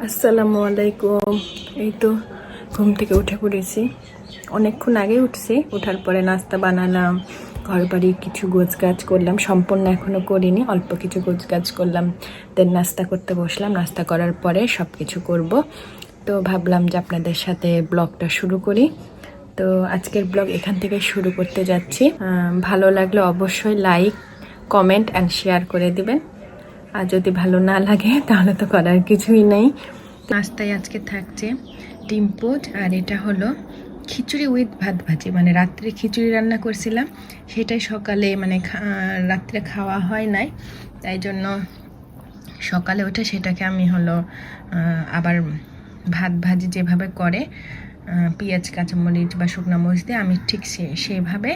আসসালামু আলাইকুম। এই তো ঘুম থেকে উঠে পড়েছি, অনেকক্ষণ আগে উঠছি। ওঠার পরে নাস্তা বানালাম, ঘর বাড়ি কিছু গোছগাছ করলাম, সম্পূর্ণ এখনও করিনি, অল্প কিছু গোছগাছ করলাম। দেন নাস্তা করতে বসলাম, নাস্তা করার পরে সব কিছু করব। তো ভাবলাম যে আপনাদের সাথে ব্লগটা শুরু করি। তো আজকের ব্লগ এখান থেকে শুরু করতে যাচ্ছি। ভালো লাগলে অবশ্যই লাইক, কমেন্ট অ্যান্ড শেয়ার করে দিবেন। আর যদি ভালো না লাগে তাহলে তো করার কিছুই নেই। নাস্তায় আজকে থাকছে ডিম পোচ, আর এটা হলো খিচুড়ি উইথ ভাত ভাজি। মানে রাত্রে খিচুড়ি রান্না করছিলাম, সেটাই সকালে মানে রাত্রে খাওয়া হয় নাই, তাই জন্য সকালে উঠে সেটাকে আমি হলো আবার ভাত ভাজি যেভাবে করে পেঁয়াজ কাঁচামরিচ বা শুকনো মরিচ দিয়ে, আমি ঠিক সেভাবে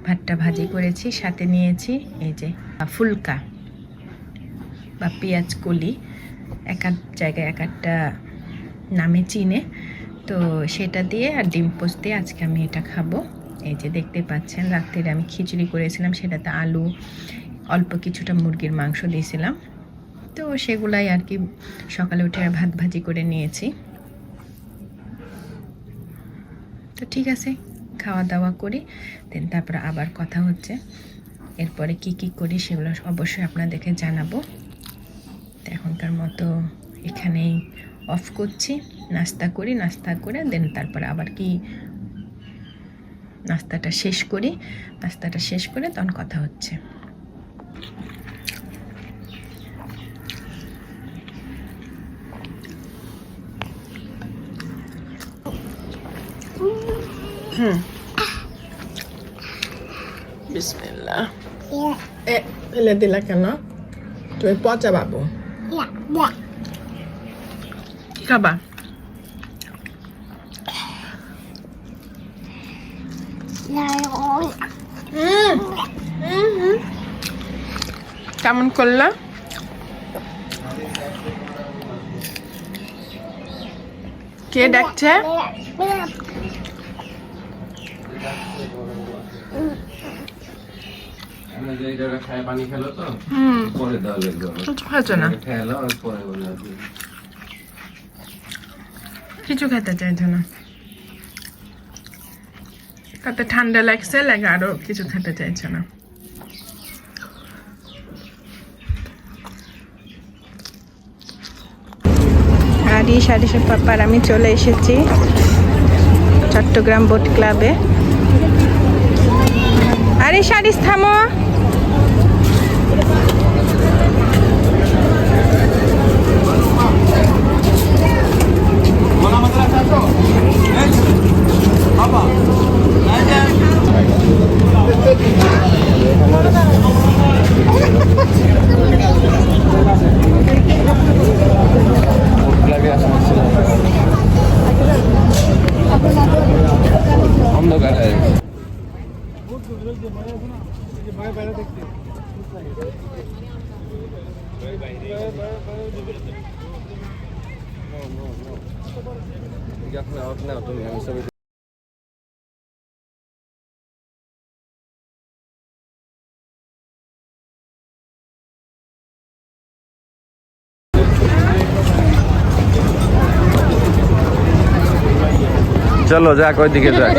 ভাতটা ভাজি করেছি। সাথে নিয়েছি এই যে ফুলকা বা পেঁয়াজ কলি, এক এক জায়গায় এক একটা নামে চিনে, তো সেটা দিয়ে আর ডিম পোস্ট দিয়ে আজকে আমি এটা খাবো। এই যে দেখতে পাচ্ছেন, রাত্রে আমি খিচুড়ি করেছিলাম, সেটাতে আলু, অল্প কিছুটা মুরগির মাংস দিয়েছিলাম, তো সেগুলাই আর কি সকালে উঠে ভাত ভাজি করে নিয়েছি। তো ঠিক আছে, খাওয়া দাওয়া করি, দেন তারপরে আবার কথা হচ্ছে। এরপরে কি কি করি সেগুলো অবশ্যই আপনাদেরকে জানাবো। এখনকার মতো এখানেই অফ করছি, নাস্তা করি, নাস্তা করে দেন তারপরে আবার কি নাস্তাটা শেষ করি, নাস্তাটা শেষ করে তখন কথা হচ্ছে। বিসমিল্লাহ। এলে দিলা কেন? তুমি পচা বাবু, কি খাবা? কেমন করলা? কে ডাকছে? কিছু খেতে চাইছো না, তাতে ঠান্ডা লাগছে, লাগে আরো কিছু খেতে চাইছো না। আরিশ পাপার আমি চলে এসেছি চট্টগ্রাম বোট ক্লাবে। আরিশ থামো। চলো যাক, ওইদিকে যাক।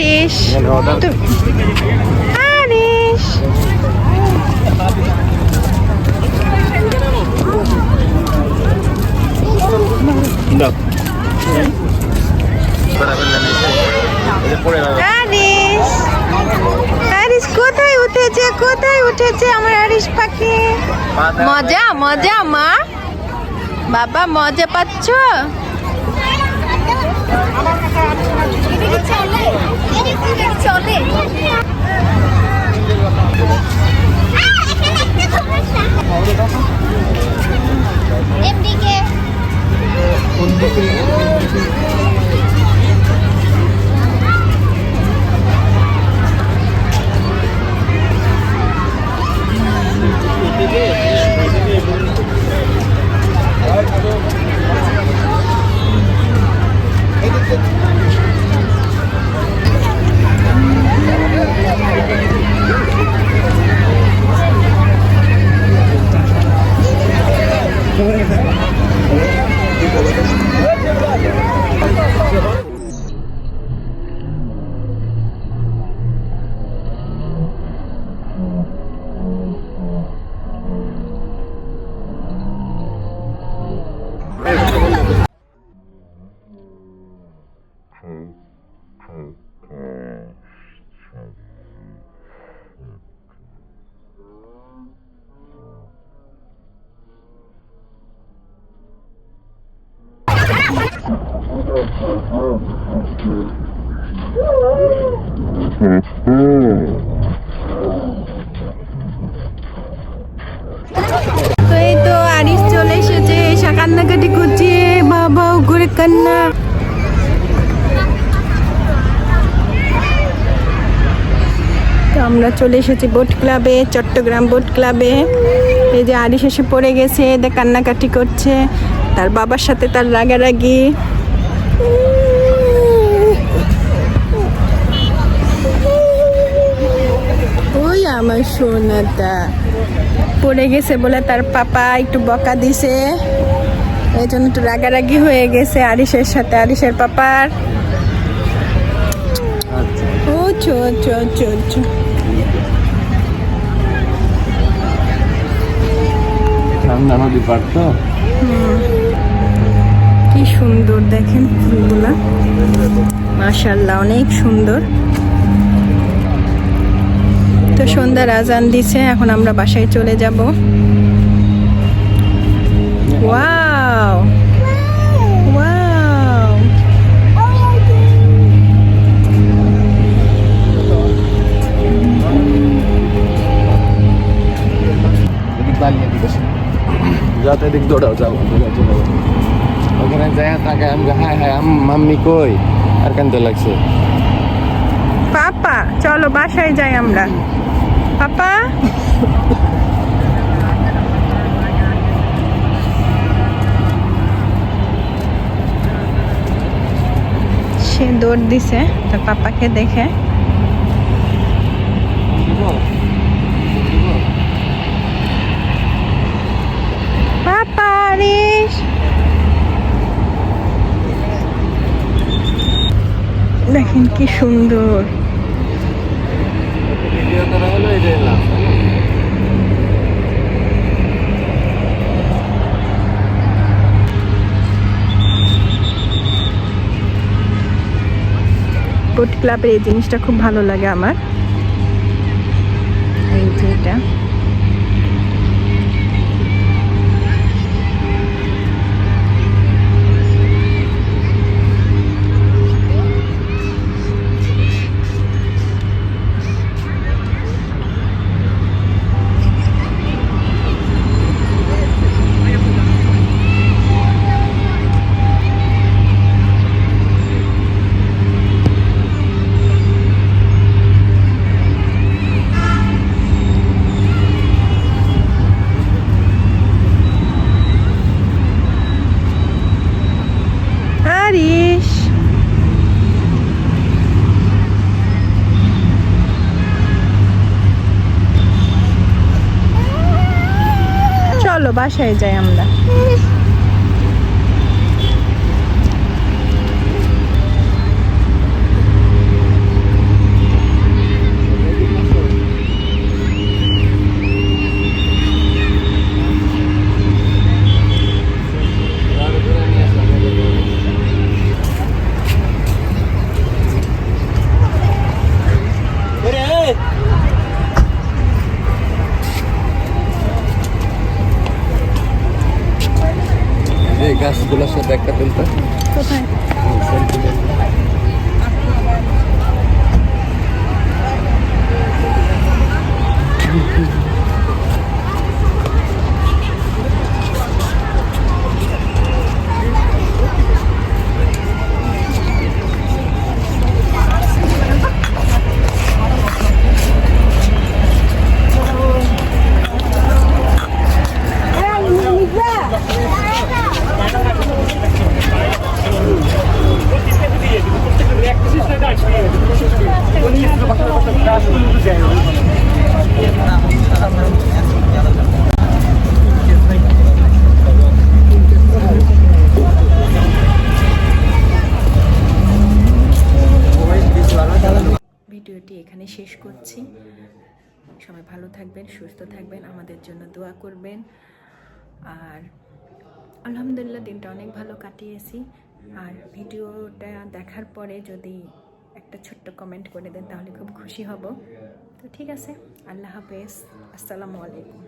আরিশ, কোথায় উঠেছে আমার আরিশ পাখি? মজা মজা মা বাবা, মজা পাচ্ছ? চলে তো এই তো আরিস চলে এসেছে, এসে কান্নাকাটি করছে, বাবা ঘুরে কান্না। তো আমরা চলে এসেছি বোট ক্লাবে, চট্টগ্রাম বোট ক্লাবে। এই যে আরিস এসে পড়ে গেছে, এদের কান্নাকাটি করছে, তার বাবার সাথে তার রাগারাগি। ওই আমার সোনাটা পড়ে গেছে বলে তার পাপা একটু বকা দিছে, এই জন্য একটু রাগারাগি হয়ে গেছে আরিসের সাথে, আরিসের পাপার। ও চো চো চো চো। সামনে নদী পার তো। কি সুন্দর দেখেন ফুলগুলা, মাশাআল্লাহ অনেক সুন্দর। তো সন্ধ্যার আজান দিছে, এখন আমরা বাসায় চলে যাব। ওয়াও ওয়াও, যাতে দিক দৌড়াও, যাও ওখানে যায় তাকে আমি হাই হাই মাম্মি কই, আর কান্দতে লাগছে। পাপা চলো বাসায় যাই আমরা। পাপা সে দৌড় দিছে তার পাপাকে দেখে। পাপা আরিস দেখেন কি সুন্দর। ভিডিও করা হলো এটাই না। বোট ক্লাবের এই জিনিসটা খুব ভালো লাগে আমার, এই যে এটা। আরিস চলো বাসায় যাই আমরা। এই গাছগুলোর সাথে একটা তুলতে কোথায়? ভিডিওটি এখানে শেষ করছি। সবাই ভালো থাকবেন, সুস্থ থাকবেন, আমাদের জন্য দোয়া করবেন। আর আলহামদুলিল্লাহ দিনটা অনেক ভালো কাটিয়েছি। আর ভিডিওটা দেখার পরে যদি একটা ছোট্ট কমেন্ট করে দেন তাহলে খুব খুশি হব। তো ঠিক আছে, আল্লাহ হাফেজ, আসসালামু আলাইকুম।